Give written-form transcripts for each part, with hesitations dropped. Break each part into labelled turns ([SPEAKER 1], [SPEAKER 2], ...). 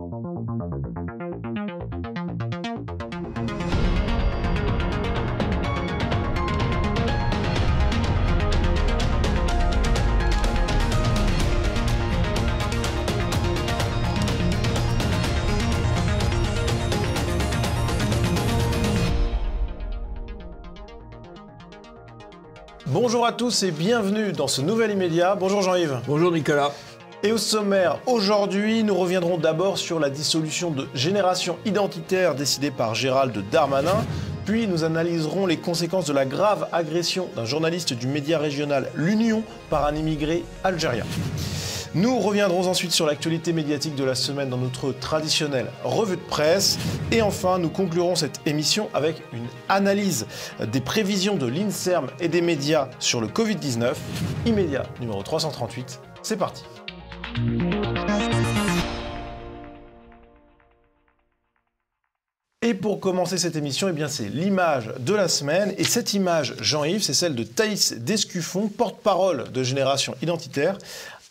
[SPEAKER 1] Bonjour à tous et bienvenue dans ce nouvel immédiat. Bonjour Jean-Yves.
[SPEAKER 2] Bonjour Nicolas.
[SPEAKER 1] Et au sommaire, aujourd'hui, nous reviendrons d'abord sur la dissolution de Génération Identitaire décidée par Gérald Darmanin. Puis nous analyserons les conséquences de la grave agression d'un journaliste du média régional L'Union par un immigré algérien. Nous reviendrons ensuite sur l'actualité médiatique de la semaine dans notre traditionnelle revue de presse. Et enfin, nous conclurons cette émission avec une analyse des prévisions de l'INSERM et des médias sur le Covid-19. Immédiat numéro 338, c'est parti. Et pour commencer cette émission, eh bien c'est l'image de la semaine. Et cette image, Jean-Yves, c'est celle de Thaïs Descuffon, porte-parole de Génération Identitaire,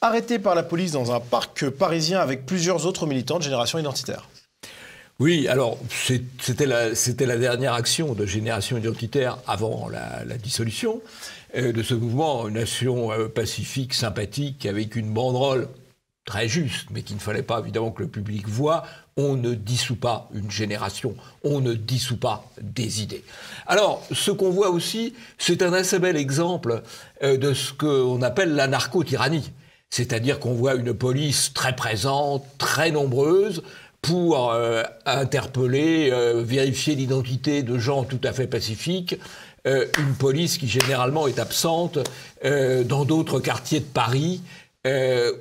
[SPEAKER 1] arrêté par la police dans un parc parisien avec plusieurs autres militants de Génération Identitaire.
[SPEAKER 2] Oui, alors c'était la dernière action de Génération Identitaire avant la dissolution de ce mouvement, une action pacifique, sympathique, avec une banderole très juste, mais qu'il ne fallait pas évidemment que le public voie. On ne dissout pas une génération, on ne dissout pas des idées. Alors, ce qu'on voit aussi, c'est un assez bel exemple de ce qu'on appelle la narco-tyrannie. C'est-à-dire qu'on voit une police très présente, très nombreuse, pour interpeller, vérifier l'identité de gens tout à fait pacifiques. Une police qui généralement est absente dans d'autres quartiers de Paris,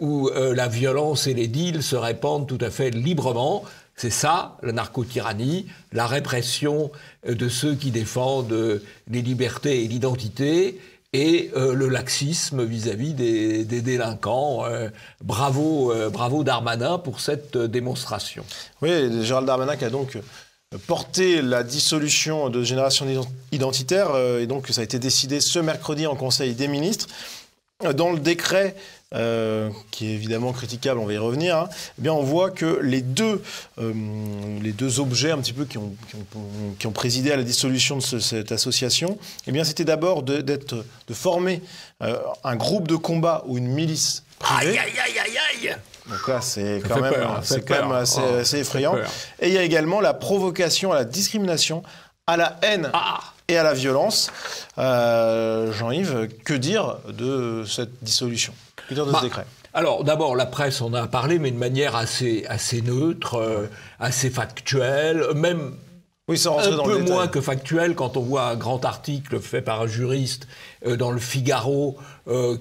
[SPEAKER 2] où la violence et les deals se répandent tout à fait librement. C'est ça, la narco-tyrannie, la répression de ceux qui défendent les libertés et l'identité, et le laxisme vis-à-vis des délinquants. Bravo Darmanin pour cette démonstration.
[SPEAKER 1] Oui, Gérald Darmanin qui a donc porté la dissolution de Génération Identitaire, et donc ça a été décidé ce mercredi en Conseil des ministres. Dans le décret, qui est évidemment critiquable, on va y revenir, hein, eh bien on voit que les deux objets un petit peu qui ont présidé à la dissolution de cette association, eh bien c'était d'abord de former un groupe de combat ou une milice privée.
[SPEAKER 2] Aïe.
[SPEAKER 1] Donc là, c'est quand même assez effrayant. Et il y a également la provocation à la discrimination, à la haine et à la violence. Jean-Yves, que dire de cette dissolution ? Que dire de ce décret ?
[SPEAKER 2] Alors, d'abord, la presse en a parlé, mais de manière assez neutre, assez factuelle, même un peu moins que factuelle quand on voit un grand article fait par un juriste dans le Figaro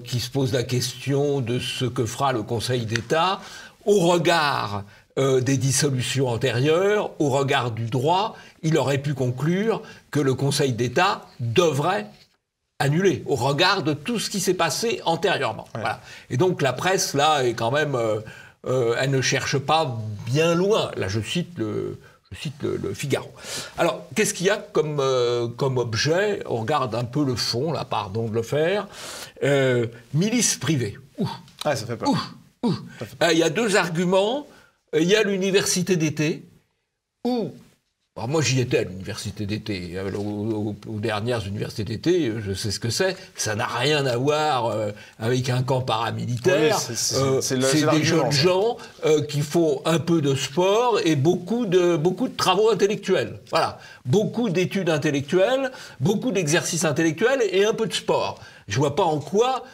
[SPEAKER 2] qui se pose la question de ce que fera le Conseil d'État au regard des dissolutions antérieures, au regard du droit. Il aurait pu conclure que le Conseil d'État devrait annuler au regard de tout ce qui s'est passé antérieurement. Ouais. Voilà. Et donc la presse, là, est quand même... elle ne cherche pas bien loin. Là, je cite le Figaro. Alors, qu'est-ce qu'il y a comme objet ? On regarde un peu le fond, là, pardon de le faire. Milice privée.
[SPEAKER 1] Ça fait peur.
[SPEAKER 2] Il y a deux arguments. Il y a l'université d'été, où... Alors moi, j'y étais à l'université d'été, aux dernières universités d'été, je sais ce que c'est. Ça n'a rien à voir avec un camp paramilitaire. Oui, c'est des jeunes gens qui font un peu de sport et beaucoup de travaux intellectuels. Voilà, beaucoup d'études intellectuelles, beaucoup d'exercices intellectuels et un peu de sport. Je vois pas en quoi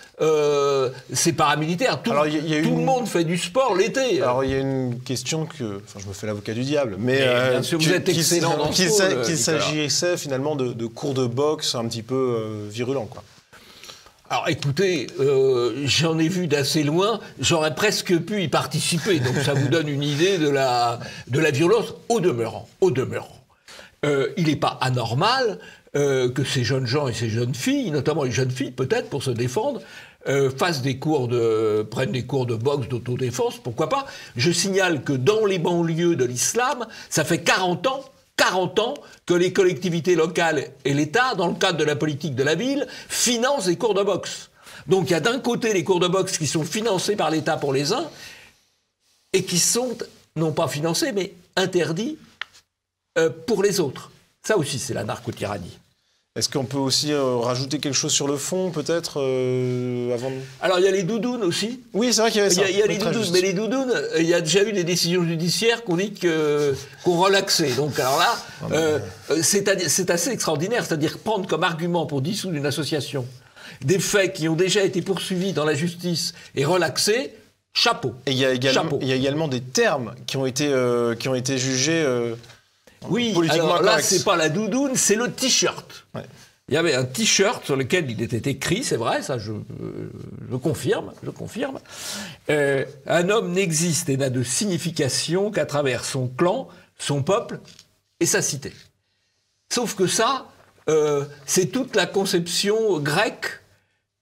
[SPEAKER 2] c'est paramilitaire. Tout le monde fait du sport l'été.
[SPEAKER 1] Alors il y a une question je me fais l'avocat du diable, mais
[SPEAKER 2] bien sûr, vous êtes excellent dans ce rôle,
[SPEAKER 1] qu'il s'agissait finalement de cours de boxe un petit peu virulents, quoi.
[SPEAKER 2] Alors écoutez, j'en ai vu d'assez loin, j'aurais presque pu y participer, donc ça vous donne une idée de la violence au demeurant. Il n'est pas anormal que ces jeunes gens et ces jeunes filles, notamment les jeunes filles peut-être pour se défendre, prennent des cours de boxe, d'autodéfense, pourquoi pas. Je signale que dans les banlieues de l'islam, ça fait 40 ans que les collectivités locales et l'État, dans le cadre de la politique de la ville, financent des cours de boxe. Donc il y a d'un côté les cours de boxe qui sont financés par l'État pour les uns et qui sont non pas financé, mais interdit pour les autres. Ça aussi, c'est la narco-tyrannie.
[SPEAKER 1] Est-ce qu'on peut aussi rajouter quelque chose sur le fond, peut-être, avant de...
[SPEAKER 2] Alors, il y a les doudounes aussi.
[SPEAKER 1] Oui, c'est vrai qu'il y avait ça.
[SPEAKER 2] Il y a les doudounes, mais les doudounes, il y a déjà eu des décisions judiciaires qu'on dit qu'on relaxait. Donc, alors là, c'est assez extraordinaire. C'est-à-dire prendre comme argument pour dissoudre une association des faits qui ont déjà été poursuivis dans la justice et relaxés, chapeau. Et il y a
[SPEAKER 1] également des termes qui ont été jugés...
[SPEAKER 2] Oui, alors là, c'est pas la doudoune, c'est le t-shirt. Ouais. Il y avait un t-shirt sur lequel il était écrit, c'est vrai, ça je confirme. Un homme n'existe et n'a de signification qu'à travers son clan, son peuple et sa cité. Sauf que ça, c'est toute la conception grecque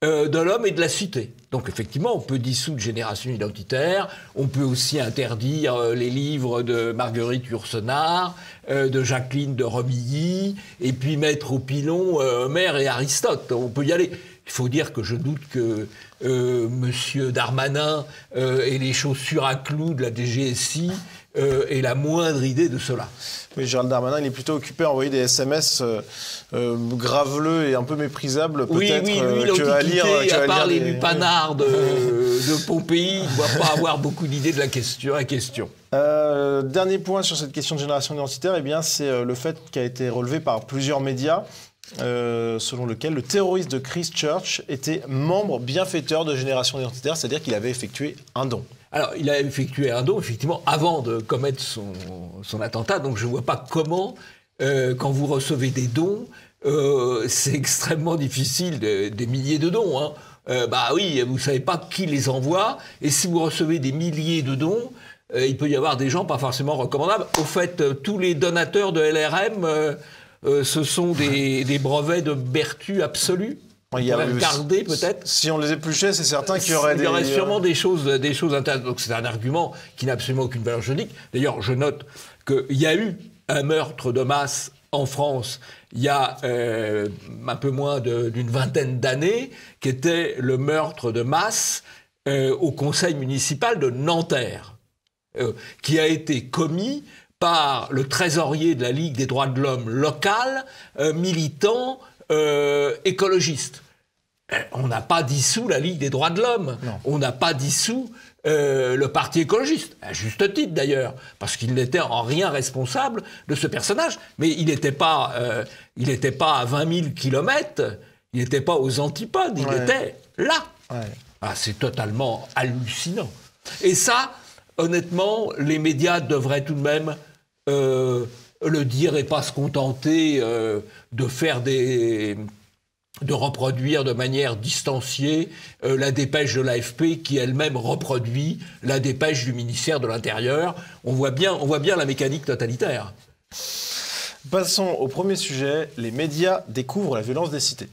[SPEAKER 2] de l'homme et de la cité. Donc effectivement, on peut dissoudre Génération Identitaire, on peut aussi interdire les livres de Marguerite Yourcenar, de Jacqueline de Romilly, et puis mettre au pilon Homère et Aristote. On peut y aller. Il faut dire que je doute que Monsieur Darmanin et les chaussures à clous de la DGSI aient la moindre idée de cela.
[SPEAKER 1] Oui, Gérald Darmanin, il est plutôt occupé à envoyer des SMS graveleux et un peu méprisables, peut-être,
[SPEAKER 2] qu'à lire... à part les lupanards de Pompéi, il ne doit pas avoir beaucoup d'idées de la question.
[SPEAKER 1] Dernier point sur cette question de génération identitaire, eh bien, c'est le fait qui a été relevé par plusieurs médias, selon lequel le terroriste de Christchurch était membre bienfaiteur de Génération Identitaire, c'est-à-dire qu'il avait effectué un don.
[SPEAKER 2] Alors, il a effectué un don, effectivement, avant de commettre son attentat, donc je ne vois pas comment, quand vous recevez des dons, c'est extrêmement difficile, des milliers de dons, hein. Oui, vous ne savez pas qui les envoie, et si vous recevez des milliers de dons, il peut y avoir des gens pas forcément recommandables. Au fait, tous les donateurs de LRM... ce sont des brevets de vertu absolue. Il y a garder peut-être.
[SPEAKER 1] Si on les épluchait, c'est certain qu'il y aurait
[SPEAKER 2] Il y aurait sûrement des choses intéressantes. Donc c'est un argument qui n'a absolument aucune valeur juridique. D'ailleurs, je note qu'il y a eu un meurtre de masse en France il y a un peu moins d'une vingtaine d'années, qui était le meurtre de masse au conseil municipal de Nanterre, qui a été commis par le trésorier de la Ligue des droits de l'homme local, militant écologiste. On n'a pas dissous la Ligue des droits de l'homme. Non. On n'a pas dissous le Parti écologiste, à juste titre d'ailleurs, parce qu'il n'était en rien responsable de ce personnage. Mais il n'était pas à 20 000 kilomètres, il n'était pas aux antipodes, il était là. Ouais. Ah, c'est totalement hallucinant. Et ça, honnêtement, les médias devraient tout de même le dire et pas se contenter de reproduire de manière distanciée la dépêche de l'AFP qui elle-même reproduit la dépêche du ministère de l'Intérieur. On voit bien la mécanique totalitaire.
[SPEAKER 1] Passons au premier sujet. Les médias découvrent la violence des cités.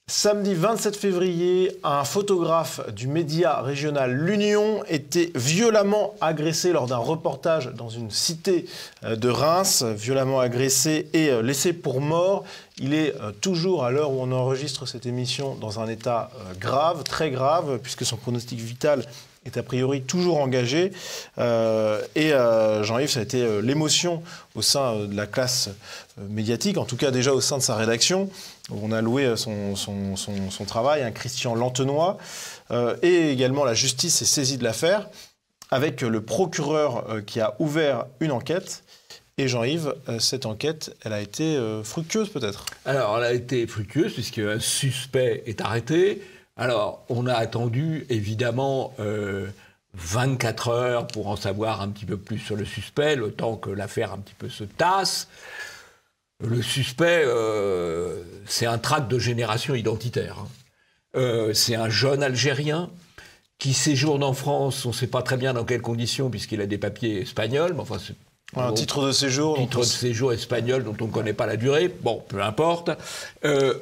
[SPEAKER 1] Samedi 27 février, un photographe du média régional L'Union était violemment agressé lors d'un reportage dans une cité de Reims, violemment agressé et laissé pour mort. Il est toujours, à l'heure où on enregistre cette émission, dans un état grave, très grave, puisque son pronostic vital est a priori toujours engagé. Jean-Yves, ça a été l'émotion au sein de la classe médiatique, en tout cas déjà au sein de sa rédaction, où on a loué son travail, un Christian Lantenois, et également la justice s'est saisie de l'affaire, avec le procureur qui a ouvert une enquête. Et Jean-Yves, cette enquête, elle a été fructueuse peut-être?
[SPEAKER 2] Alors, elle a été fructueuse puisqu'un suspect est arrêté. Alors, on a attendu, évidemment, 24 heures pour en savoir un petit peu plus sur le suspect, le temps que l'affaire un petit peu se tasse. Le suspect, c'est un tract de génération identitaire. C'est un jeune Algérien qui séjourne en France, on ne sait pas très bien dans quelles conditions, puisqu'il a des papiers espagnols, mais enfin...
[SPEAKER 1] Un titre de séjour.
[SPEAKER 2] Titre de séjour espagnol dont on ne connaît pas la durée. Bon, peu importe.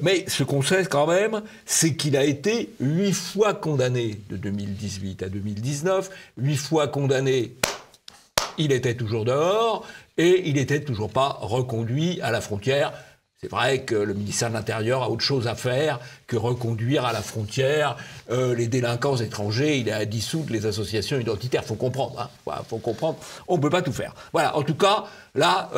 [SPEAKER 2] Mais ce qu'on sait quand même, c'est qu'il a été 8 fois condamné de 2018 à 2019. 8 fois condamné, il était toujours dehors et il n'était toujours pas reconduit à la frontière. C'est vrai que le ministère de l'Intérieur a autre chose à faire que reconduire à la frontière les délinquants étrangers. Il a dissoudre les associations identitaires. Il faut comprendre. Hein. Voilà, faut comprendre. On ne peut pas tout faire. Voilà. En tout cas, là,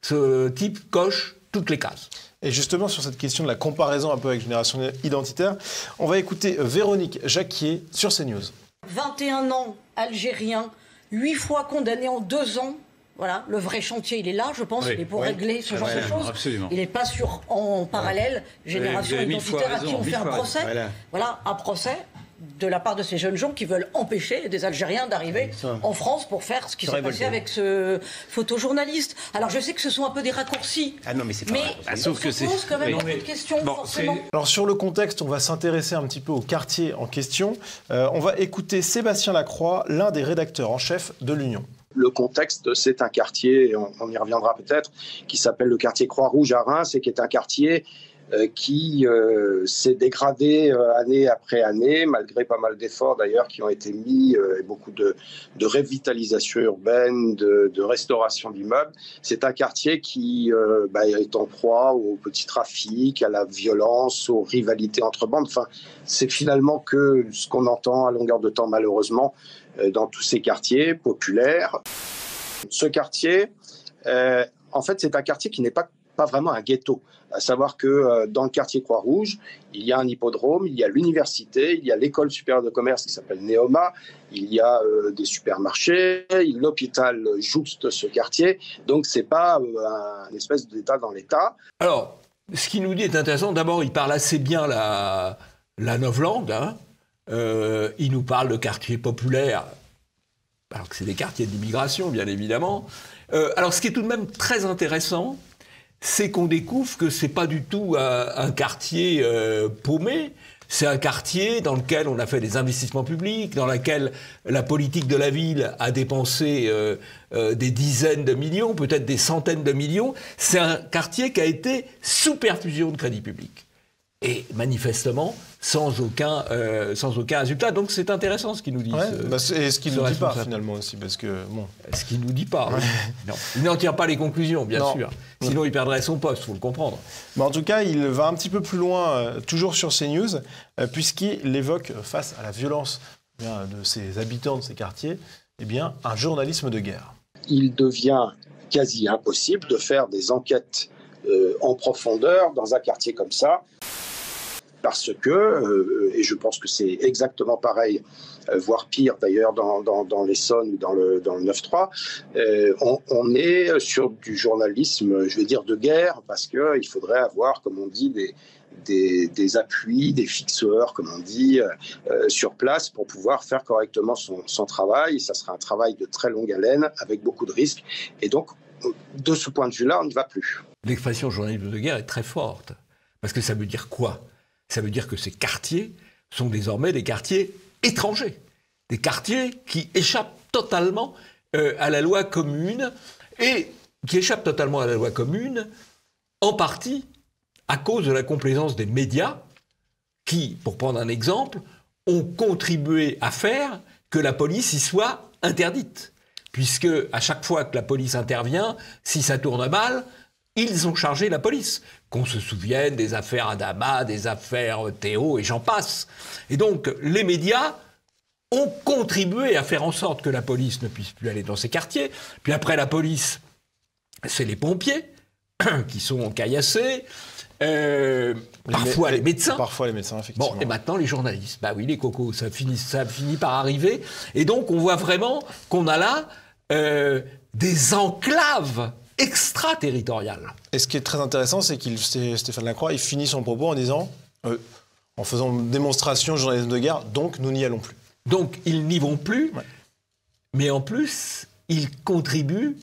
[SPEAKER 2] ce type coche toutes les cases.
[SPEAKER 1] Et justement, sur cette question de la comparaison un peu avec Génération Identitaire, on va écouter Véronique Jacquier sur CNews.
[SPEAKER 3] 21 ans, Algérien, 8 fois condamné en 2 ans. Voilà, le vrai chantier, il est là, je pense, il est pour régler ce genre de choses.
[SPEAKER 4] Absolument.
[SPEAKER 3] Il n'est pas en parallèle, Génération Identitaire à qui on fait un procès. Voilà, un procès de la part de ces jeunes gens qui veulent empêcher des Algériens d'arriver en France pour faire ce qui s'est passé avec ce photojournaliste. Alors je sais que ce sont un peu des raccourcis,
[SPEAKER 4] ah non, mais c'est pas
[SPEAKER 3] sauf que c'est pose quand même beaucoup de questions, forcément.
[SPEAKER 1] Alors sur le contexte, on va s'intéresser un petit peu au quartier en question. On va écouter Sébastien Lacroix, l'un des rédacteurs en chef de l'Union.
[SPEAKER 5] Le contexte, c'est un quartier, on y reviendra peut-être, qui s'appelle le quartier Croix-Rouge à Reims et qui est un quartier qui s'est dégradé année après année, malgré pas mal d'efforts d'ailleurs qui ont été mis, et beaucoup de revitalisation urbaine, de restauration d'immeubles. C'est un quartier qui est en proie au petit trafic, à la violence, aux rivalités entre bandes. Enfin, c'est finalement que ce qu'on entend à longueur de temps malheureusement dans tous ces quartiers populaires. Ce quartier, en fait, c'est un quartier qui n'est pas vraiment un ghetto. À savoir que dans le quartier Croix-Rouge, il y a un hippodrome, il y a l'université, il y a l'école supérieure de commerce qui s'appelle Neoma, il y a des supermarchés, l'hôpital jouxte ce quartier. Donc, c'est pas un espèce d'État dans l'État.
[SPEAKER 2] Alors, ce qu'il nous dit est intéressant. D'abord, il parle assez bien la novlangue, hein. Il nous parle de quartiers populaires, alors que c'est des quartiers d'immigration, bien évidemment. Alors, ce qui est tout de même très intéressant, c'est qu'on découvre que c'est pas du tout un quartier paumé. C'est un quartier dans lequel on a fait des investissements publics, dans lequel la politique de la ville a dépensé des dizaines de millions, peut-être des centaines de millions. C'est un quartier qui a été sous perfusion de crédit public. Et manifestement, sans aucun résultat. Donc c'est intéressant ce qu'il nous dit.
[SPEAKER 1] Et ce qu'il ne nous dit pas finalement aussi, parce que bon.
[SPEAKER 2] Ce qu'il ne nous dit pas. Non. Il n'en tire pas les conclusions, bien sûr. Sinon il perdrait son poste, il faut le comprendre.
[SPEAKER 1] Mais en tout cas, il va un petit peu plus loin, toujours sur CNews, puisqu'il évoque, face à la violence de ces habitants de ces quartiers, un journalisme de guerre.
[SPEAKER 5] Il devient quasi impossible de faire des enquêtes en profondeur dans un quartier comme ça. Parce que, et je pense que c'est exactement pareil, voire pire d'ailleurs dans l'Essonne ou dans le 9-3, on est sur du journalisme, je vais dire, de guerre, parce qu'il faudrait avoir, comme on dit, des appuis, des fixeurs, comme on dit, sur place pour pouvoir faire correctement son travail. Ça sera un travail de très longue haleine, avec beaucoup de risques. Et donc, de ce point de vue-là, on n'y va plus.
[SPEAKER 2] L'expression journalisme de guerre est très forte, parce que ça veut dire quoi ? Ça veut dire que ces quartiers sont désormais des quartiers étrangers, des quartiers qui échappent totalement à la loi commune, et qui échappent totalement à la loi commune, en partie à cause de la complaisance des médias qui, pour prendre un exemple, ont contribué à faire que la police y soit interdite. Puisque à chaque fois que la police intervient, si ça tourne mal, ils ont chargé la police. Qu'on se souvienne des affaires Adama, des affaires Théo et j'en passe. Et donc, les médias ont contribué à faire en sorte que la police ne puisse plus aller dans ces quartiers. Puis après la police, c'est les pompiers qui sont caillassés, parfois les médecins.
[SPEAKER 1] Parfois les médecins, effectivement.
[SPEAKER 2] Bon, et maintenant les journalistes. Bah oui, les cocos, ça finit par arriver. Et donc, on voit vraiment qu'on a là des enclaves extraterritorial.
[SPEAKER 1] Et ce qui est très intéressant, c'est Stéphane Lacroix, il finit son propos en disant, en faisant une démonstration journalisme de guerre, donc nous n'y allons plus.
[SPEAKER 2] Donc ils n'y vont plus, mais en plus, ils contribuent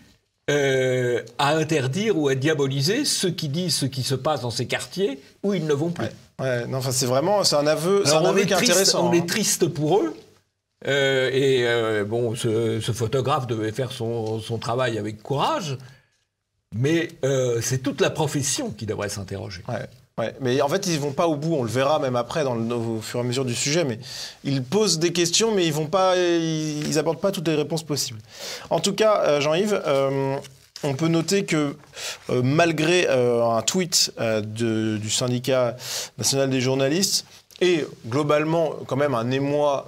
[SPEAKER 2] à interdire ou à diaboliser ceux qui disent ce qui se passe dans ces quartiers où ils ne vont plus.
[SPEAKER 1] C'est un aveu, qui est intéressant.
[SPEAKER 2] On est triste pour eux. Ce photographe devait faire son travail avec courage. Mais c'est toute la profession qui devrait s'interroger.
[SPEAKER 1] Mais en fait, ils ne vont pas au bout. On le verra même après, au fur et à mesure du sujet. Mais ils posent des questions, mais ils n'abordent pas toutes les réponses possibles. En tout cas, Jean-Yves, On peut noter que malgré un tweet du syndicat national des journalistes et globalement quand même un émoi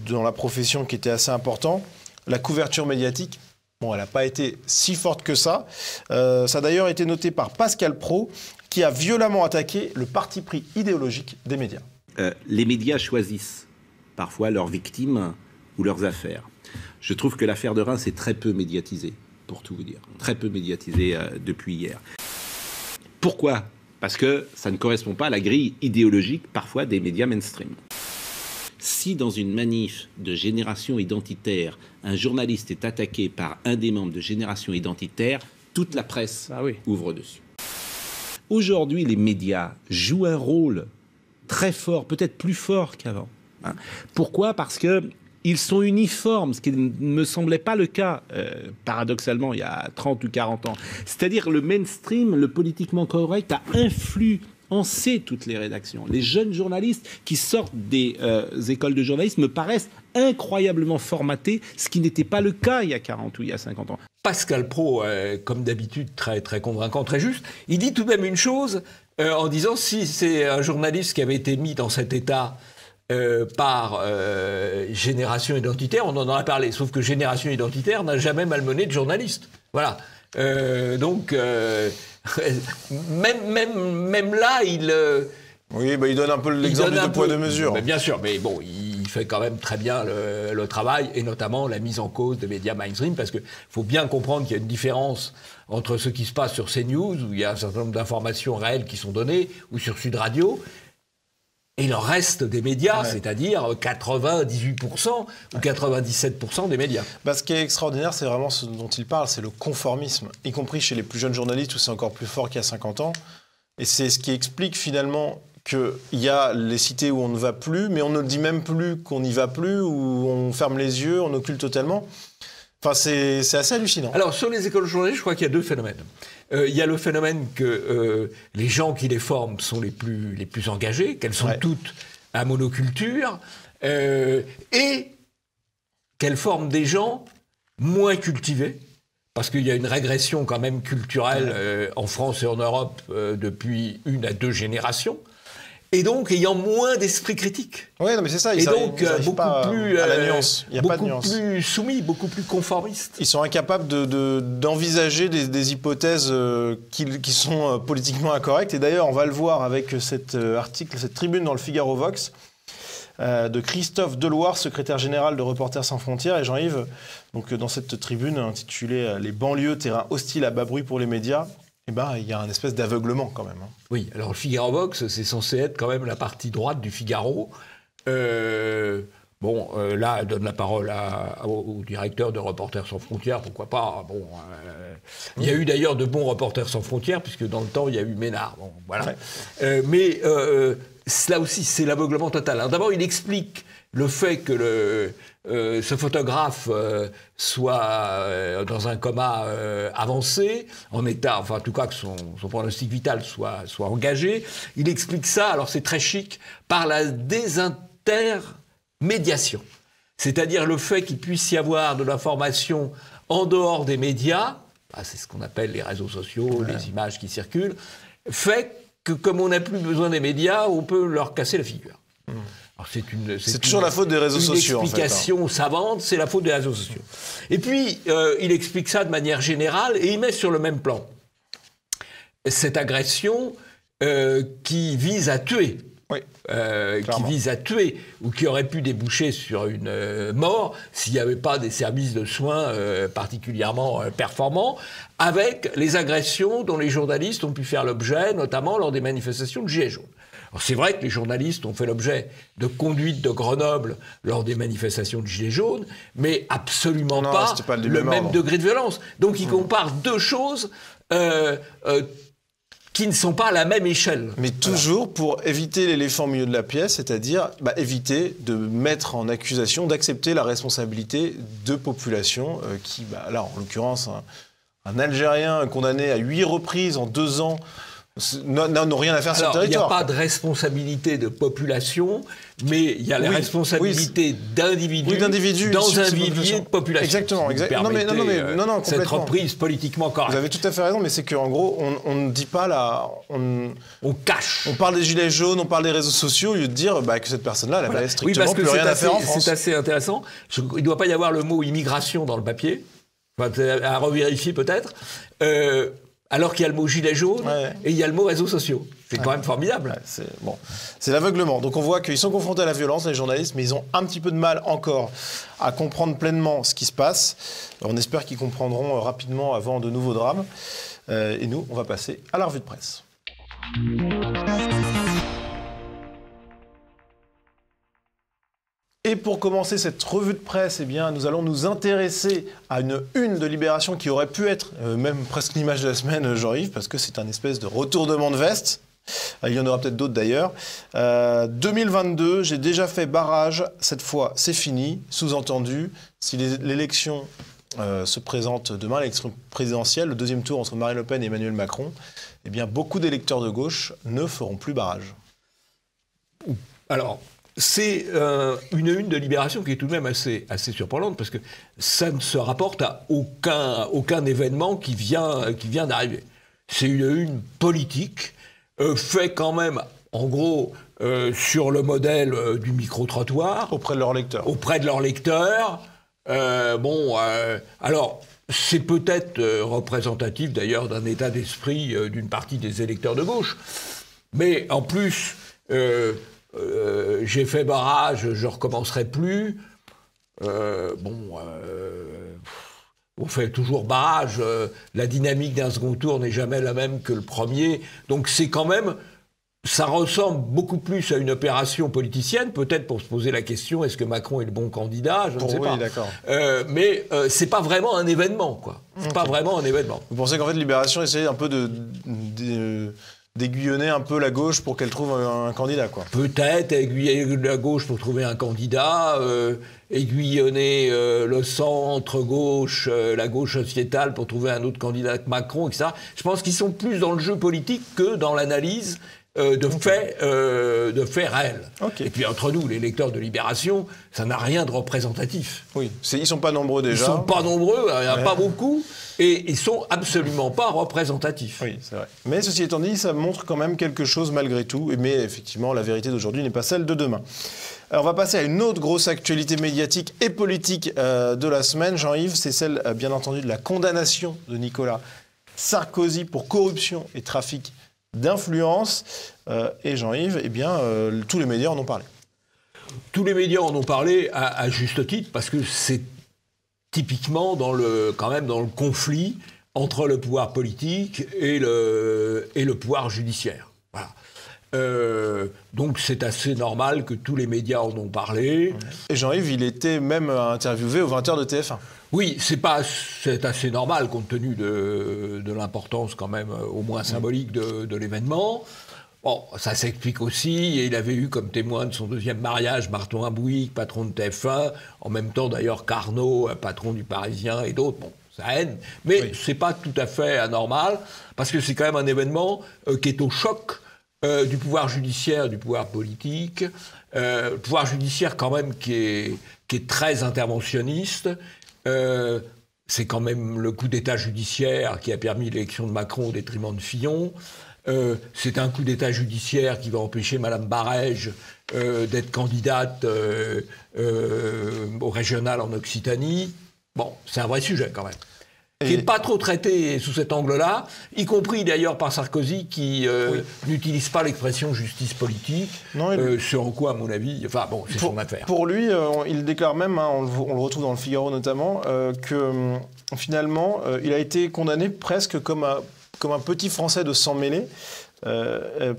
[SPEAKER 1] dans la profession qui était assez important, la couverture médiatique, bon, elle n'a pas été si forte que ça. Ça a d'ailleurs été noté par Pascal Praud, qui a violemment attaqué le parti pris idéologique des médias.
[SPEAKER 4] Les médias choisissent parfois leurs victimes ou leurs affaires. Je trouve que l'affaire de Reims est très peu médiatisée, pour tout vous dire. Très peu médiatisée depuis hier. Pourquoi ? Parce que ça ne correspond pas à la grille idéologique, parfois, des médias mainstream. Si dans une manif de Génération Identitaire, un journaliste est attaqué par un des membres de Génération Identitaire, toute la presse ouvre dessus. Aujourd'hui, les médias jouent un rôle très fort, peut-être plus fort qu'avant. Pourquoi ? Parce qu'ils sont uniformes, ce qui ne me semblait pas le cas, paradoxalement, il y a 30 ou 40 ans. C'est-à-dire le mainstream, le politiquement correct, a influencé toutes les rédactions. Les jeunes journalistes qui sortent des écoles de journalisme me paraissent incroyablement formatés, ce qui n'était pas le cas il y a 40 ou il y a 50 ans.
[SPEAKER 2] Pascal Praud, comme d'habitude, très, très convaincant, très juste, il dit tout de même une chose en disant si c'est un journaliste qui avait été mis dans cet état par Génération Identitaire, on en a parlé, sauf que Génération Identitaire n'a jamais malmené de journaliste. Voilà. Donc, même là, il...
[SPEAKER 1] Oui, il donne un peu l'exemple de poids de mesure.
[SPEAKER 2] Bien sûr, mais bon, il fait quand même très bien le travail, et notamment la mise en cause des médias mainstream, parce qu'il faut bien comprendre qu'il y a une différence entre ce qui se passe sur CNews, où il y a un certain nombre d'informations réelles qui sont données, ou sur Sud Radio, et le reste des médias, c'est-à-dire 98% ou 97% des médias.
[SPEAKER 1] Ce qui est extraordinaire, c'est vraiment ce dont il parle, c'est le conformisme, y compris chez les plus jeunes journalistes, où c'est encore plus fort qu'il y a 50 ans. Et c'est ce qui explique finalement qu'il y a les cités où on ne va plus, mais on ne dit même plus qu'on n'y va plus, où on ferme les yeux, on occulte totalement. Enfin, c'est assez hallucinant.
[SPEAKER 2] Alors, sur les écoles de journalisme, je crois qu'il y a deux phénomènes. Il y a le phénomène que les gens qui les forment sont les plus engagés, qu'elles sont toutes à monoculture, et qu'elles forment des gens moins cultivés, parce qu'il y a une régression quand même culturelle en France et en Europe depuis 1 à 2 générations. Et donc, ayant moins d'esprit critique.
[SPEAKER 1] Oui, non, mais c'est ça.
[SPEAKER 2] Et donc, beaucoup plus
[SPEAKER 1] à la nuance. Il y a pas de nuance.
[SPEAKER 2] Beaucoup plus soumis, beaucoup plus conformistes.
[SPEAKER 1] Ils sont incapables d'envisager des hypothèses qui sont politiquement incorrectes. Et d'ailleurs, on va le voir avec cet article, cette tribune dans le Figaro Vox, de Christophe Deloire, secrétaire général de Reporters sans frontières. Et Jean-Yves, donc, dans cette tribune intitulée « Les banlieues, terrain hostile à bas bruit pour les médias », il y a un espèce d'aveuglement quand même.
[SPEAKER 2] Oui, alors le Figaro Vox, c'est censé être quand même la partie droite du Figaro. Là, elle donne la parole au directeur de Reporters sans frontières, pourquoi pas. Il y a eu d'ailleurs de bons Reporters sans frontières, puisque dans le temps, il y a eu Ménard. Bon, voilà. Mais là aussi, c'est l'aveuglement total. Alors d'abord, il explique le fait que ce photographe soit dans un coma avancé, en état, enfin en tout cas que son pronostic vital soit engagé. Il explique ça, alors c'est très chic, par la désintermédiation. C'est-à-dire le fait qu'il puisse y avoir de l'information en dehors des médias, c'est ce qu'on appelle les réseaux sociaux, les images qui circulent, fait que comme on n'a plus besoin des médias, on peut leur casser la figure.
[SPEAKER 1] C'est toujours la faute des réseaux sociaux.
[SPEAKER 2] Une explication savante, c'est la faute des réseaux sociaux. Et puis, il explique ça de manière générale et il met sur le même plan cette agression qui vise à tuer. Qui vise à tuer ou qui aurait pu déboucher sur une mort s'il n'y avait pas des services de soins particulièrement performants, avec les agressions dont les journalistes ont pu faire l'objet, notamment lors des manifestations de Gilets jaunes. Alors c'est vrai que les journalistes ont fait l'objet de conduites de Grenoble lors des manifestations de Gilets jaunes, mais absolument pas le même degré de violence. Donc il compare deux choses qui ne sont pas à la même échelle.
[SPEAKER 1] Mais toujours pour éviter l'éléphant au milieu de la pièce, c'est-à-dire éviter de mettre en accusation, d'accepter la responsabilité de populations qui, là en l'occurrence, un Algérien condamné à 8 reprises en 2 ans n'ont rien à faire sur le territoire.
[SPEAKER 2] Il n'y a pas de responsabilité de population, mais il y a la responsabilité d'individus dans un vivier de population.
[SPEAKER 1] Exactement. Non,
[SPEAKER 2] cette reprise politiquement correcte.
[SPEAKER 1] Vous avez tout à fait raison, mais c'est qu'en gros, on ne dit pas là...
[SPEAKER 2] On cache.
[SPEAKER 1] On parle des gilets jaunes, on parle des réseaux sociaux, au lieu de dire que cette personne-là, elle n'avait strictement plus rien à faire en France.
[SPEAKER 2] C'est assez intéressant. Il ne doit pas y avoir le mot immigration dans le papier. À revérifier peut-être. Alors qu'il y a le mot gilet jaune et il y a le mot réseaux sociaux. C'est quand même formidable.
[SPEAKER 1] C'est l'aveuglement. Donc on voit qu'ils sont confrontés à la violence, les journalistes, mais ils ont un petit peu de mal encore à comprendre pleinement ce qui se passe. On espère qu'ils comprendront rapidement avant de nouveaux drames. Et nous, on va passer à la revue de presse. Et pour commencer cette revue de presse, nous allons nous intéresser à une une de Libération qui aurait pu être même presque l'image de la semaine, Jean-Yves, parce que c'est un espèce de retournement de veste. Il y en aura peut-être d'autres d'ailleurs. 2022, j'ai déjà fait barrage. Cette fois, c'est fini. Sous-entendu, si l'élection se présente demain, l'élection présidentielle, le deuxième tour entre Marine Le Pen et Emmanuel Macron, beaucoup d'électeurs de gauche ne feront plus barrage.
[SPEAKER 2] Alors... C'est une de Libération qui est tout de même assez surprenante parce que ça ne se rapporte à aucun événement qui vient d'arriver. C'est une politique fait quand même, en gros, sur le modèle du micro-trottoir.
[SPEAKER 1] Auprès de leurs lecteurs.
[SPEAKER 2] Alors, c'est peut-être représentatif d'ailleurs d'un état d'esprit d'une partie des électeurs de gauche. Mais en plus... j'ai fait barrage, je recommencerai plus. On fait toujours barrage. La dynamique d'un second tour n'est jamais la même que le premier. Donc c'est quand même... Ça ressemble beaucoup plus à une opération politicienne, peut-être pour se poser la question, est-ce que Macron est le bon candidat ? Je ne sais pas. Mais c'est pas vraiment un événement, quoi. C'est pas vraiment un événement.
[SPEAKER 1] Vous pensez qu'en fait, Libération essayait un peu d'aiguillonner un peu la gauche pour qu'elle trouve un candidat, quoi.
[SPEAKER 2] Peut-être aiguillonner la gauche pour trouver un candidat, aiguillonner le centre-gauche, la gauche sociétale pour trouver un autre candidat que Macron, etc. Je pense qu'ils sont plus dans le jeu politique que dans l'analyse de faits réels.
[SPEAKER 1] Okay.
[SPEAKER 2] Et puis entre nous, les lecteurs de Libération, ça n'a rien de représentatif.
[SPEAKER 1] Oui, ils sont pas nombreux déjà.
[SPEAKER 2] Ils sont pas nombreux, il n'y en a pas beaucoup. Et ils sont absolument pas représentatifs.
[SPEAKER 1] Oui, c'est vrai. Mais ceci étant dit, ça montre quand même quelque chose malgré tout. Mais effectivement, la vérité d'aujourd'hui n'est pas celle de demain. Alors, on va passer à une autre grosse actualité médiatique et politique de la semaine, Jean-Yves. C'est celle, bien entendu, de la condamnation de Nicolas Sarkozy pour corruption et trafic d'influence. Et Jean-Yves, tous les médias en ont parlé.
[SPEAKER 2] Tous les médias en ont parlé à juste titre, parce que c'est typiquement quand même dans le conflit entre le pouvoir politique et le pouvoir judiciaire. Voilà. Donc c'est assez normal que tous les médias en ont parlé.
[SPEAKER 1] Et Jean-Yves, il était même interviewé aux 20h de TF1.
[SPEAKER 2] Oui, c'est assez normal compte tenu de l'importance quand même au moins symbolique de l'événement. Bon, ça s'explique aussi, et il avait eu comme témoin de son deuxième mariage Martin Bouygues, patron de TF1, en même temps d'ailleurs qu'Arnaud, patron du Parisien et d'autres. Bon, ça aide, mais c'est pas tout à fait anormal, parce que c'est quand même un événement qui est au choc du pouvoir judiciaire, du pouvoir politique. Le pouvoir judiciaire quand même qui est très interventionniste. C'est quand même le coup d'État judiciaire qui a permis l'élection de Macron au détriment de Fillon. C'est un coup d'État judiciaire qui va empêcher Mme Barège d'être candidate au régional en Occitanie. Bon, c'est un vrai sujet quand même. Qui n'est pas trop traité sous cet angle-là, y compris d'ailleurs par Sarkozy qui n'utilise pas l'expression justice politique, sur quoi, à mon avis, c'est son affaire.
[SPEAKER 1] Pour lui, il déclare même, on le retrouve dans le Figaro notamment, que finalement, il a été condamné presque comme un petit Français de sang mêlé.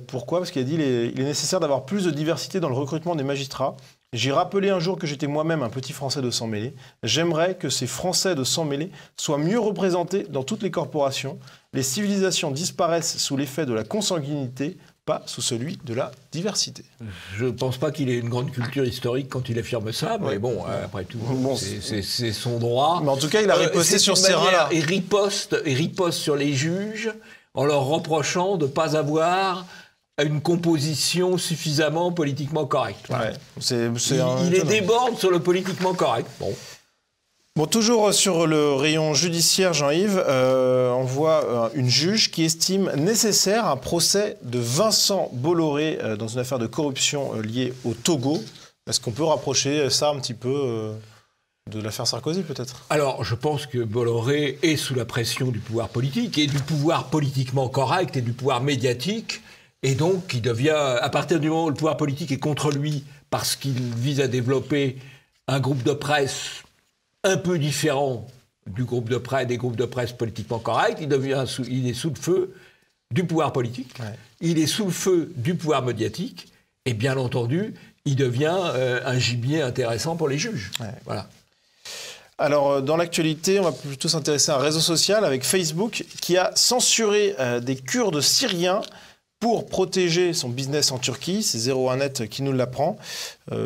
[SPEAKER 1] Pourquoi ? Parce qu'il a dit il est nécessaire d'avoir plus de diversité dans le recrutement des magistrats. J'ai rappelé un jour que j'étais moi-même un petit Français de sang mêlé. J'aimerais que ces Français de sang mêlé soient mieux représentés dans toutes les corporations. Les civilisations disparaissent sous l'effet de la consanguinité, pas sous celui de la diversité.
[SPEAKER 2] Je ne pense pas qu'il ait une grande culture historique quand il affirme ça, mais bon, après tout, c'est son droit.
[SPEAKER 1] Mais en tout cas, il a riposté sur ces reins-là.
[SPEAKER 2] Il riposte sur les juges en leur reprochant de ne pas avoir une composition suffisamment politiquement correcte. Voilà.
[SPEAKER 1] Ouais,
[SPEAKER 2] il les déborde sur le politiquement correct.
[SPEAKER 1] Bon, toujours sur le rayon judiciaire, Jean-Yves, on voit une juge qui estime nécessaire un procès de Vincent Bolloré dans une affaire de corruption liée au Togo. Est-ce qu'on peut rapprocher ça un petit peu de l'affaire Sarkozy, peut-être?
[SPEAKER 2] Alors, je pense que Bolloré est sous la pression du pouvoir politique, et du pouvoir politiquement correct, et du pouvoir médiatique, et donc il devient, à partir du moment où le pouvoir politique est contre lui, parce qu'il vise à développer un groupe de presse un peu différent des groupes de presse politiquement corrects, il est sous le feu du pouvoir politique, il est sous le feu du pouvoir médiatique, et bien entendu, il devient un gibier intéressant pour les juges. Ouais. Voilà.
[SPEAKER 1] Alors, dans l'actualité, on va plutôt s'intéresser à un réseau social avec Facebook qui a censuré des Kurdes syriens pour protéger son business en Turquie. C'est 01net qui nous l'apprend.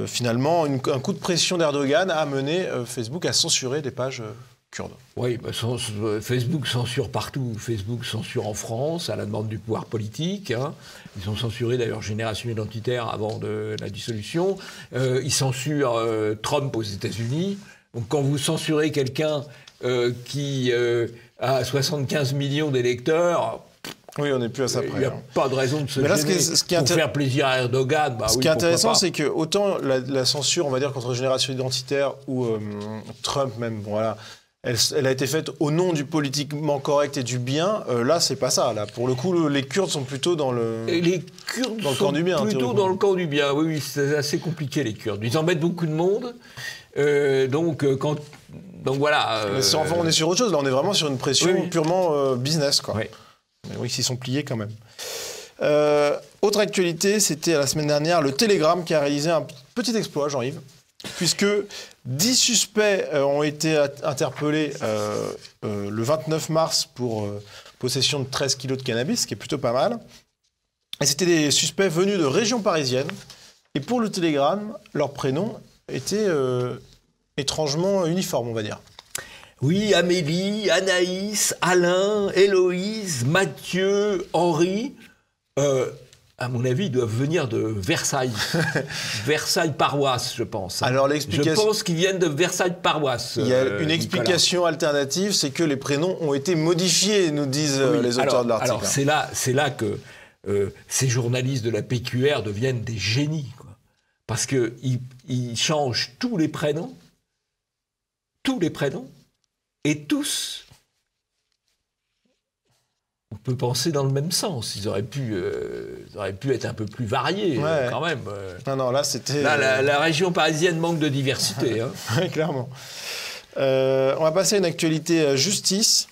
[SPEAKER 1] Finalement, un coup de pression d'Erdogan a amené Facebook à censurer des pages kurdes.
[SPEAKER 2] Oui, Facebook censure partout. Facebook censure en France, à la demande du pouvoir politique. Hein. Ils ont censuré d'ailleurs Génération Identitaire avant la dissolution. Ils censurent Trump aux États-Unis. Donc quand vous censurez quelqu'un qui a 75 millions d'électeurs...
[SPEAKER 1] Oui, on n'est plus à ça près.
[SPEAKER 2] Il n'y a pas de raison de se gêner pour faire plaisir à Erdogan.
[SPEAKER 1] Ce qui est intéressant, c'est que autant la censure, on va dire, contre Génération Identitaire ou Trump même, bon, voilà, elle a été faite au nom du politiquement correct et du bien. Là, c'est pas ça. Là, pour le coup, les Kurdes sont plutôt dans le camp du bien.
[SPEAKER 2] Plutôt dans le camp du bien. Oui, c'est assez compliqué, les Kurdes. Ils embêtent beaucoup de monde. Donc voilà.
[SPEAKER 1] Enfin, on est sur autre chose. Là, on est vraiment sur une pression purement business, quoi. Oui. Mais oui, ils sont pliés quand même. Autre actualité, c'était la semaine dernière, le Telegram qui a réalisé un petit exploit, Jean-Yves, puisque 10 suspects ont été interpellés le 29 mars pour possession de 13 kilos de cannabis, ce qui est plutôt pas mal. Et c'était des suspects venus de régions parisiennes. Et pour le Telegram, leur prénom était étrangement uniforme, on va dire.
[SPEAKER 2] Oui, Amélie, Anaïs, Alain, Héloïse, Mathieu, Henri, à mon avis, ils doivent venir de Versailles. Versailles paroisse, je pense.
[SPEAKER 1] Alors, l'explication...
[SPEAKER 2] Je pense qu'ils viennent de Versailles paroisse.
[SPEAKER 1] Il y a une explication alternative, c'est que les prénoms ont été modifiés, nous disent les auteurs de l'article.
[SPEAKER 2] Alors, c'est là que ces journalistes de la PQR deviennent des génies, quoi. Parce qu'ils changent tous les prénoms, et tous, on peut penser dans le même sens. Ils auraient pu être un peu plus variés, quand même.
[SPEAKER 1] Non, là, c'était...
[SPEAKER 2] Là, la région parisienne manque de diversité. Hein.
[SPEAKER 1] Oui, clairement. On va passer à une actualité justice,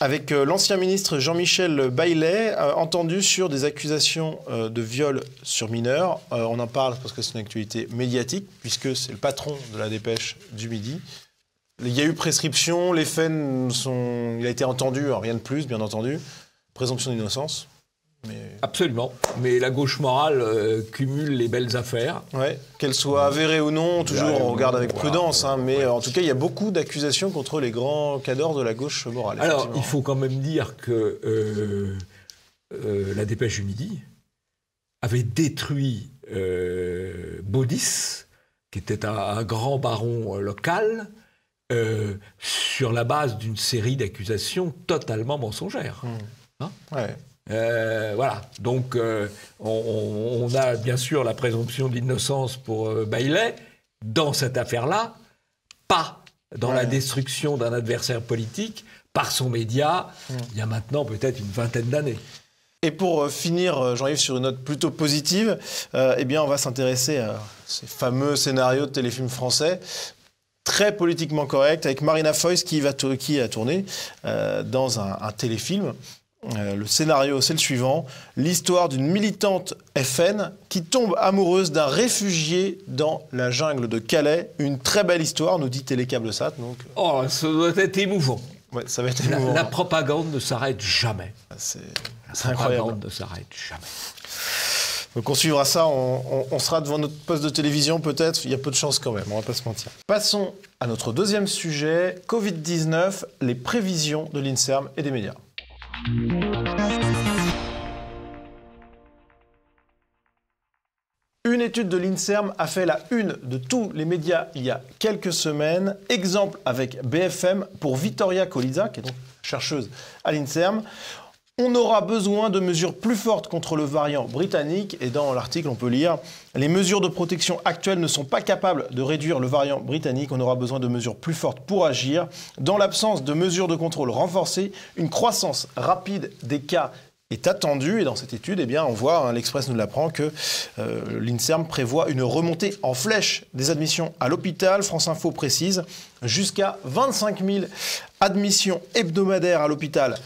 [SPEAKER 1] avec l'ancien ministre Jean-Michel Baillet, entendu sur des accusations de viol sur mineurs. On en parle parce que c'est une actualité médiatique, puisque c'est le patron de la Dépêche du Midi. Il y a eu prescription, les faits il a été entendu, rien de plus, bien entendu. Présomption d'innocence.
[SPEAKER 2] Absolument. Mais la gauche morale cumule les belles affaires.
[SPEAKER 1] Ouais. Qu'elles soient avérées ou non, toujours on regarde avec prudence. Mais en tout cas, il y a beaucoup d'accusations contre les grands cadors de la gauche morale.
[SPEAKER 2] Alors, il faut quand même dire que la Dépêche du Midi avait détruit Baudis, qui était un grand baron local, sur la base d'une série d'accusations totalement mensongères. Hein, voilà. Donc, on a bien sûr la présomption d'innocence pour Baillet dans cette affaire-là, pas dans la destruction d'un adversaire politique par son média, il y a maintenant peut-être une vingtaine d'années.
[SPEAKER 1] Et pour finir, Jean-Yves, sur une note plutôt positive, eh bien, on va s'intéresser à ces fameux scénarios de téléfilms français, très politiquement correct, avec Marina Foïs qui a tourné dans un téléfilm. Le scénario, c'est le suivant. L'histoire d'une militante FN qui tombe amoureuse d'un réfugié dans la jungle de Calais. Une très belle histoire, nous dit Télécâblesat. Donc...
[SPEAKER 2] Oh, ça doit être émouvant.
[SPEAKER 1] Ouais, ça va être émouvant.
[SPEAKER 2] La propagande ne s'arrête jamais.
[SPEAKER 1] C'est
[SPEAKER 2] incroyable. La propagande
[SPEAKER 1] ne
[SPEAKER 2] s'arrête jamais.
[SPEAKER 1] Donc on suivra ça, on sera devant notre poste de télévision peut-être, il y a peu de chance quand même, on va pas se mentir. Passons à notre deuxième sujet, Covid-19, les prévisions de l'INSERM et des médias. étude de l'INSERM a fait la une de tous les médias il y a quelques semaines. Exemple avec BFM pour Vittoria Colizza, qui est donc chercheuse à l'INSERM. On aura besoin de mesures plus fortes contre le variant britannique. Et dans l'article, on peut lire « Les mesures de protection actuelles ne sont pas capables de réduire le variant britannique. On aura besoin de mesures plus fortes pour agir. Dans l'absence de mesures de contrôle renforcées, une croissance rapide des cas est attendue. » Et dans cette étude, eh bien, on voit, l'Express nous l'apprend, que l'INSERM prévoit une remontée en flèche des admissions à l'hôpital. France Info précise jusqu'à 25 000 admissions hebdomadaires à l'hôpital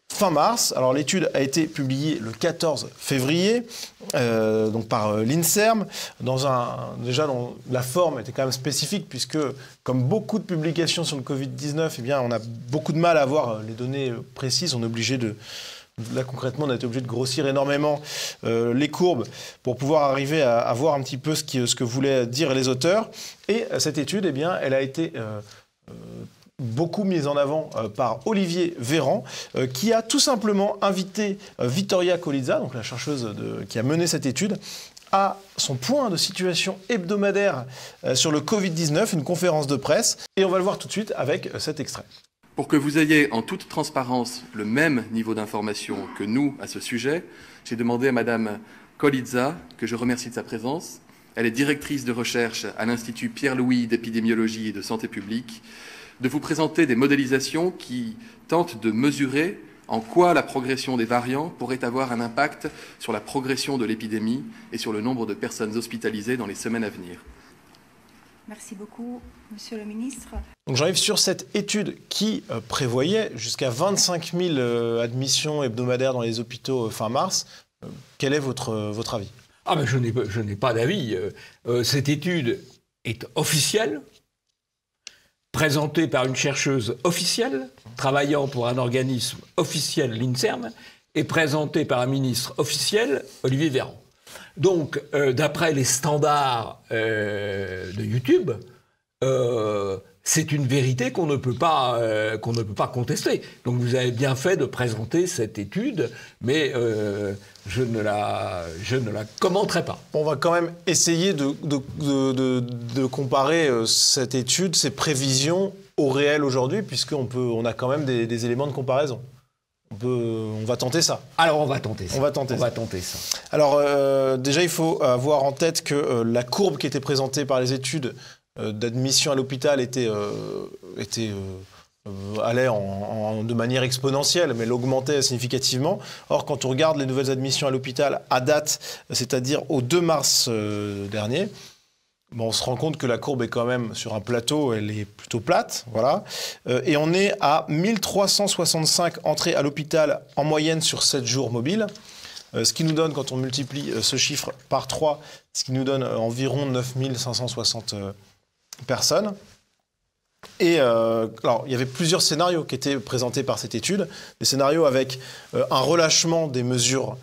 [SPEAKER 1] fin mars. Alors l'étude a été publiée le 14 février donc par l'INSERM. Déjà, la forme était quand même spécifique puisque, comme beaucoup de publications sur le Covid-19, eh bien, on a beaucoup de mal à avoir les données précises. On est obligé Là, concrètement, on a été obligé de grossir énormément les courbes pour pouvoir arriver à voir un petit peu ce que voulaient dire les auteurs. Et cette étude, eh bien, elle a été beaucoup mise en avant par Olivier Véran, qui a tout simplement invité Vittoria Colizza, donc la chercheuse qui a mené cette étude, à son point de situation hebdomadaire sur le Covid-19, une conférence de presse. Et on va le voir tout de suite avec cet extrait.
[SPEAKER 6] Pour que vous ayez en toute transparence le même niveau d'information que nous à ce sujet, j'ai demandé à Madame Colizza, que je remercie de sa présence. Elle est directrice de recherche à l'Institut Pierre-Louis d'épidémiologie et de santé publique, de vous présenter des modélisations qui tentent de mesurer en quoi la progression des variants pourrait avoir un impact sur la progression de l'épidémie et sur le nombre de personnes hospitalisées dans les semaines à venir.
[SPEAKER 7] Merci beaucoup, Monsieur le Ministre.
[SPEAKER 1] Donc j'arrive sur cette étude qui prévoyait jusqu'à 25 000 admissions hebdomadaires dans les hôpitaux fin mars. Quel est votre avis ?
[SPEAKER 2] Ah ben je n'ai pas d'avis. Cette étude est officielle, présentée par une chercheuse officielle, travaillant pour un organisme officiel, l'INSERM, et présentée par un ministre officiel, Olivier Véran. Donc, d'après les standards de YouTube, c'est une vérité qu'on ne peut pas contester. Donc, vous avez bien fait de présenter cette étude, mais je ne la commenterai pas.
[SPEAKER 1] On va quand même essayer de comparer cette étude, ces prévisions au réel aujourd'hui, puisqu'on a quand même des éléments de comparaison. On va tenter ça.
[SPEAKER 2] Alors, on va tenter ça.
[SPEAKER 1] On va tenter ça. Alors, déjà, il faut avoir en tête que la courbe qui était présentée par les études d'admission à l'hôpital allait de manière exponentielle, mais l'augmentait significativement. Or, quand on regarde les nouvelles admissions à l'hôpital à date, c'est-à-dire au 2 mars dernier, on se rend compte que la courbe est quand même sur un plateau, elle est plutôt plate, voilà. Et on est à 1365 entrées à l'hôpital en moyenne sur 7 jours mobiles. Ce qui nous donne, quand on multiplie ce chiffre par 3, ce qui nous donne environ 9560 personnes. Et alors, il y avait plusieurs scénarios qui étaient présentés par cette étude. Des scénarios avec un relâchement des mesures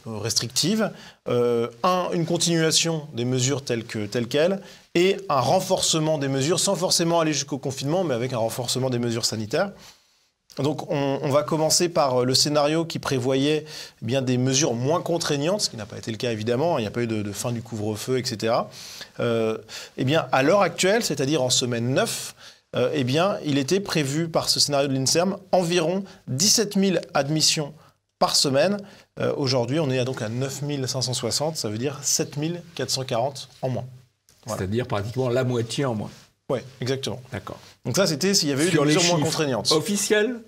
[SPEAKER 1] restrictives, une continuation des mesures telles quelles, et un renforcement des mesures, sans forcément aller jusqu'au confinement, mais avec un renforcement des mesures sanitaires. Donc on va commencer par le scénario qui prévoyait bien des mesures moins contraignantes, ce qui n'a pas été le cas évidemment, il n'y a pas eu de fin du couvre-feu, etc. Eh bien, à l'heure actuelle, c'est-à-dire en semaine 9, eh bien, il était prévu par ce scénario de l'INSERM environ 17 000 admissions par semaine. Aujourd'hui, on est donc à 9 560, ça veut dire 7 440 en moins.
[SPEAKER 2] Voilà. C'est-à-dire pratiquement la moitié en moins.
[SPEAKER 1] Oui, exactement.
[SPEAKER 2] D'accord.
[SPEAKER 1] Donc ça, c'était s'il y avait eu des mesures moins contraignantes.
[SPEAKER 2] Officiels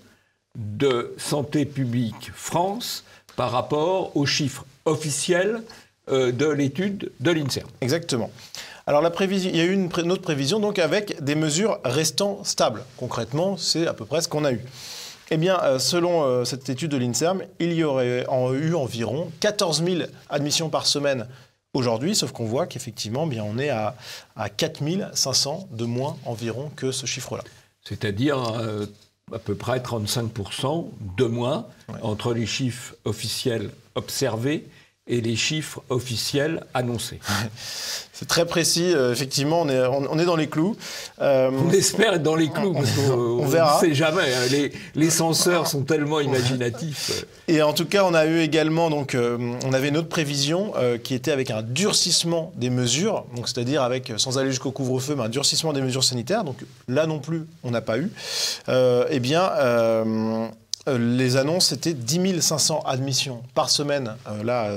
[SPEAKER 2] de Santé publique France par rapport aux chiffres officiels de l'étude de l'INSERM.
[SPEAKER 1] Exactement. Alors il y a eu une autre prévision donc avec des mesures restant stables. Concrètement, c'est à peu près ce qu'on a eu. Eh bien, selon cette étude de l'INSERM, il y aurait eu environ 14 000 admissions par semaine aujourd'hui, sauf qu'on voit qu'effectivement, bien, on est à 4 500 de moins environ que ce chiffre-là.
[SPEAKER 2] C'est-à-dire à peu près 35% de moins entre les chiffres officiels observés et les chiffres officiels annoncés.
[SPEAKER 1] C'est très précis, effectivement, on est dans les clous.
[SPEAKER 2] On espère être dans les clous, parce qu'on ne sait jamais. Hein. Les censeurs sont tellement imaginatifs.
[SPEAKER 1] Et en tout cas, on a eu également, donc, on avait une autre prévision qui était avec un durcissement des mesures, donc c'est-à-dire avec, sans aller jusqu'au couvre-feu, mais un durcissement des mesures sanitaires. Donc là non plus, on n'a pas eu. Les annonces, c'était 10 500 admissions par semaine,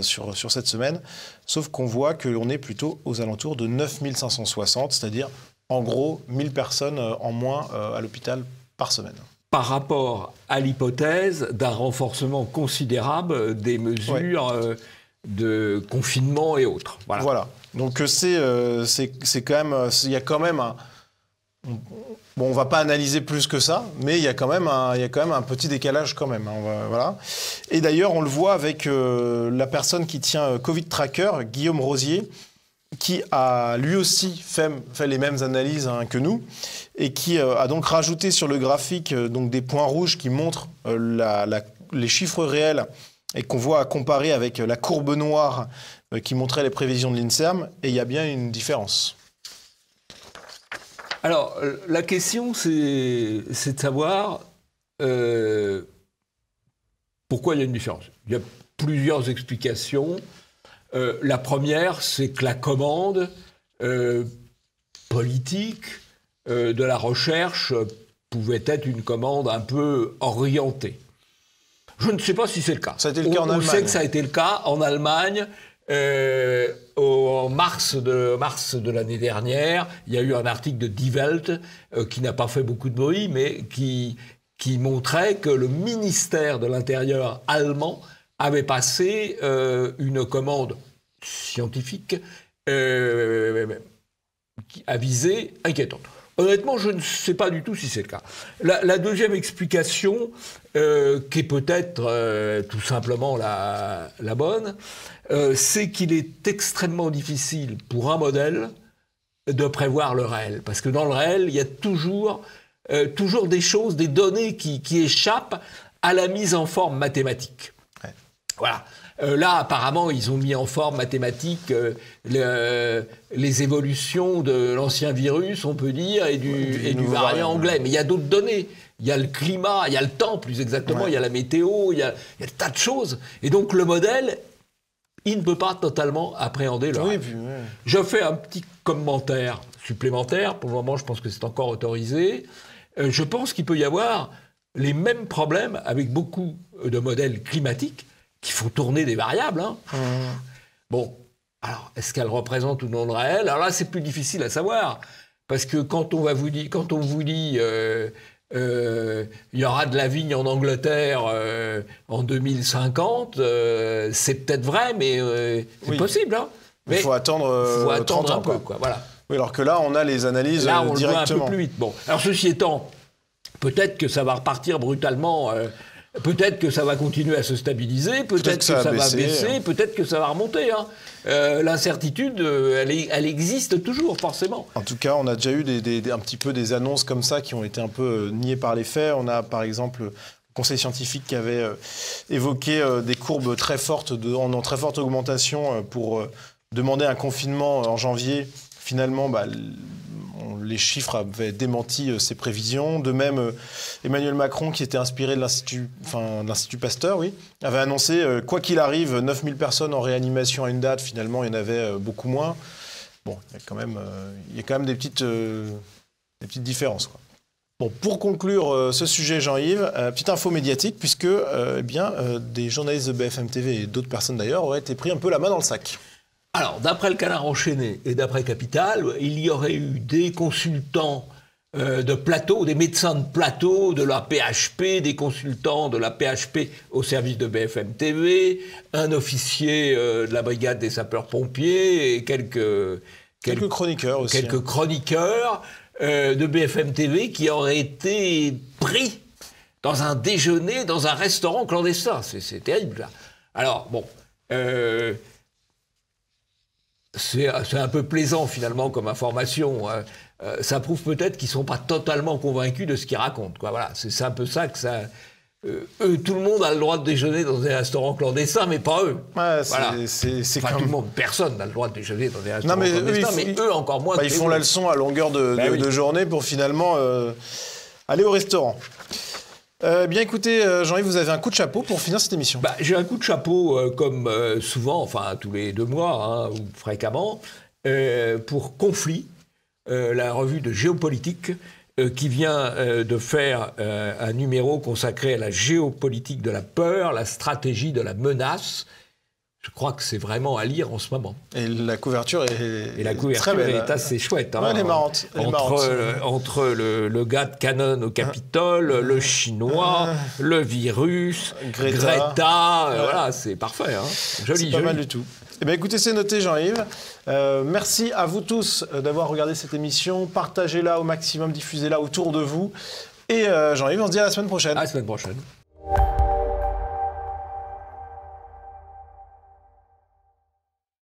[SPEAKER 1] sur cette semaine, sauf qu'on voit qu'on est plutôt aux alentours de 9 560, c'est-à-dire en gros 1000 personnes en moins à l'hôpital par semaine.
[SPEAKER 2] Par rapport à l'hypothèse d'un renforcement considérable des mesures de confinement et autres.
[SPEAKER 1] Voilà. Donc c'est quand même, il y a quand même un... Bon, on ne va pas analyser plus que ça, mais il y a quand même un petit décalage quand même. Voilà. Et d'ailleurs, on le voit avec la personne qui tient Covid Tracker, Guillaume Rosier, qui a lui aussi fait les mêmes analyses que nous, et qui a donc rajouté sur le graphique donc des points rouges qui montrent les chiffres réels et qu'on voit à comparer avec la courbe noire qui montrait les prévisions de l'INSERM, et il y a bien une différence.
[SPEAKER 2] Alors, la question, c'est de savoir pourquoi il y a une différence. Il y a plusieurs explications. La première, c'est que la commande politique de la recherche pouvait être une commande un peu orientée. Je ne sais pas si c'est le cas.
[SPEAKER 1] Ça a été le cas en Allemagne.
[SPEAKER 2] On sait que ça a été le cas en Allemagne. En mars de l'année dernière, il y a eu un article de Die Welt qui n'a pas fait beaucoup de bruit, mais qui montrait que le ministère de l'Intérieur allemand avait passé une commande scientifique à visée inquiétante. Honnêtement, je ne sais pas du tout si c'est le cas. La deuxième explication, qui est peut-être tout simplement la bonne, c'est qu'il est extrêmement difficile pour un modèle de prévoir le réel. Parce que dans le réel, il y a toujours des choses, des données qui échappent à la mise en forme mathématique. Ouais. Voilà. Là, apparemment, ils ont mis en forme mathématique les évolutions de l'ancien virus, on peut dire, et du variant anglais. Mais il y a d'autres données. Il y a le climat, il y a le temps, plus exactement, il y a la météo, il y a des tas de choses. Et donc, le modèle, il ne peut pas totalement appréhender le rêve. Je fais un petit commentaire supplémentaire. Pour le moment, je pense que c'est encore autorisé. Je pense qu'il peut y avoir les mêmes problèmes avec beaucoup de modèles climatiques qui font tourner des variables. Bon, alors, est-ce qu'elles représentent ou non le réel? Alors là, c'est plus difficile à savoir. Parce que quand on vous dit il y aura de la vigne en Angleterre en 2050, c'est peut-être vrai, mais c'est possible.
[SPEAKER 1] Mais il faut attendre 30 ans,
[SPEAKER 2] un peu. Quoi. Voilà.
[SPEAKER 1] Oui, alors que là, on a les analyses
[SPEAKER 2] là, on
[SPEAKER 1] directement.
[SPEAKER 2] le voit un peu plus vite. Bon, alors ceci étant, peut-être que ça va repartir brutalement. Peut-être que ça va continuer à se stabiliser, peut-être que ça va baisser, peut-être que ça va remonter. L'incertitude, elle existe toujours, forcément.
[SPEAKER 1] En tout cas, on a déjà eu un petit peu des annonces comme ça qui ont été un peu niées par les faits. On a, par exemple, le Conseil scientifique qui avait évoqué des courbes très fortes, en très forte augmentation pour demander un confinement en janvier. Finalement, les chiffres avaient démenti ces prévisions. De même, Emmanuel Macron, qui était inspiré de l'Institut Pasteur, avait annoncé, quoi qu'il arrive, 9000 personnes en réanimation à une date. Finalement, il y en avait beaucoup moins. Bon, il y a quand même des petites différences, quoi. Bon, pour conclure ce sujet, Jean-Yves, petite info médiatique, puisque des journalistes de BFM TV et d'autres personnes d'ailleurs auraient été pris un peu la main dans le sac.
[SPEAKER 2] Alors, d'après le Canard enchaîné et d'après Capital, il y aurait eu des consultants de plateau, des médecins de plateau de la PHP, des consultants de la PHP au service de BFM TV, un officier de la brigade des sapeurs-pompiers et quelques
[SPEAKER 1] chroniqueurs aussi.
[SPEAKER 2] Quelques chroniqueurs de BFM TV qui auraient été pris dans un déjeuner, dans un restaurant clandestin. C'est terrible, là. Alors, bon... C'est un peu plaisant, finalement, comme information. Ça prouve peut-être qu'ils ne sont pas totalement convaincus de ce qu'ils racontent, quoi. Voilà, c'est un peu ça que tout le monde a le droit de déjeuner dans des restaurants clandestins, mais pas eux.
[SPEAKER 1] Ouais,
[SPEAKER 2] voilà.
[SPEAKER 1] C'est
[SPEAKER 2] enfin,
[SPEAKER 1] comme...
[SPEAKER 2] tout le monde, personne n'a le droit de déjeuner dans des restaurants
[SPEAKER 1] non,
[SPEAKER 2] clandestins, mais eux encore moins.
[SPEAKER 1] Ils font la leçon à longueur de journée pour finalement aller au restaurant. Bien écoutez, Jean-Yves, vous avez un coup de chapeau pour finir cette émission.
[SPEAKER 2] J'ai un coup de chapeau, comme souvent, enfin tous les 2 mois, hein, ou fréquemment, pour Conflit, la revue de géopolitique, qui vient de faire un numéro consacré à la géopolitique de la peur, la stratégie de la menace. Je crois que c'est vraiment à lire en ce moment.
[SPEAKER 1] Et la couverture est
[SPEAKER 2] très belle. Est assez chouette. Hein,
[SPEAKER 1] elle est marrante.
[SPEAKER 2] Entre le gars de Canon au Capitole, le chinois, le virus, Greta voilà, c'est parfait. Hein. Joli,
[SPEAKER 1] pas mal du tout. Eh bien, écoutez, c'est noté, Jean-Yves. Merci à vous tous d'avoir regardé cette émission. Partagez-la au maximum, diffusez-la autour de vous. Et Jean-Yves, on se dit à la semaine prochaine.
[SPEAKER 2] À la semaine prochaine.